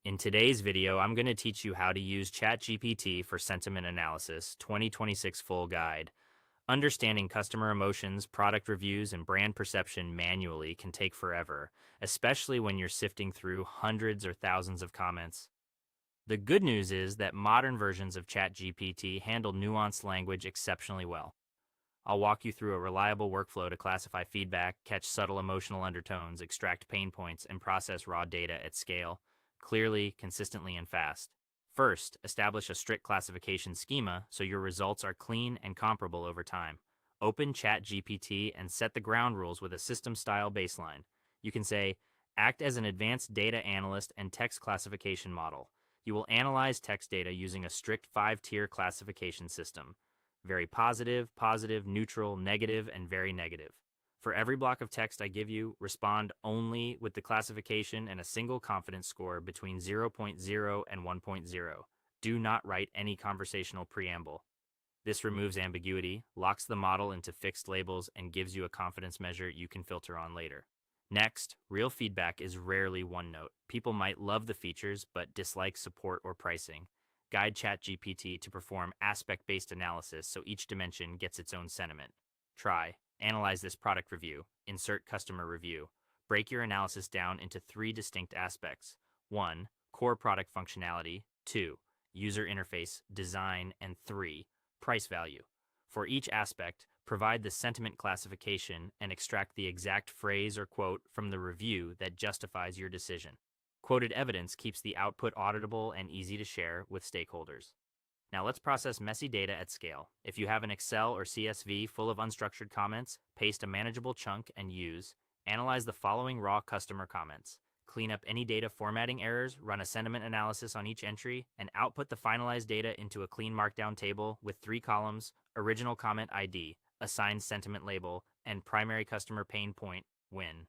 In today's video, I'm going to teach you how to use ChatGPT for Sentiment Analysis 2026 Full Guide. Understanding customer emotions, product reviews, and brand perception manually can take forever, especially when you're sifting through hundreds or thousands of comments. The good news is that modern versions of ChatGPT handle nuanced language exceptionally well. I'll walk you through a reliable workflow to classify feedback, catch subtle emotional undertones, extract pain points, and process raw data at scale, clearly, consistently, and fast. First, establish a strict classification schema so your results are clean and comparable over time. Open ChatGPT and set the ground rules with a system-style baseline. You can say, act as an advanced data analyst and text classification model. You will analyze text data using a strict 5-tier classification system. Very positive, positive, neutral, negative, and very negative. For every block of text I give you, respond only with the classification and a single confidence score between 0.0 and 1.0. Do not write any conversational preamble. This removes ambiguity, locks the model into fixed labels, and gives you a confidence measure you can filter on later. Next, real feedback is rarely one note. People might love the features but dislike support or pricing. Guide ChatGPT to perform aspect-based analysis so each dimension gets its own sentiment. Try, analyze this product review, insert customer review. Break your analysis down into 3 distinct aspects. 1. Core product functionality. 2. User interface, design, and 3. Price value. For each aspect, provide the sentiment classification and extract the exact phrase or quote from the review that justifies your decision. Quoted evidence keeps the output auditable and easy to share with stakeholders. Now let's process messy data at scale. If you have an Excel or CSV full of unstructured comments, paste a manageable chunk and use. Analyze the following raw customer comments. Clean up any data formatting errors, run a sentiment analysis on each entry, and output the finalized data into a clean markdown table with 3 columns: original comment ID, assigned sentiment label, and primary customer pain point, win.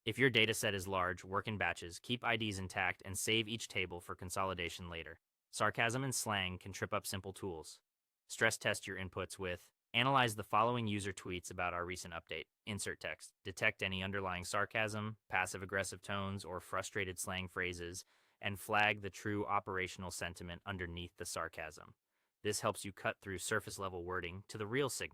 If your dataset is large, work in batches, keep IDs intact, and save each table for consolidation later. Sarcasm and slang can trip up simple tools. Stress test your inputs with: analyze the following user tweets about our recent update. Insert text. Detect any underlying sarcasm, passive-aggressive tones, or frustrated slang phrases, and flag the true operational sentiment underneath the sarcasm. This helps you cut through surface-level wording to the real signal.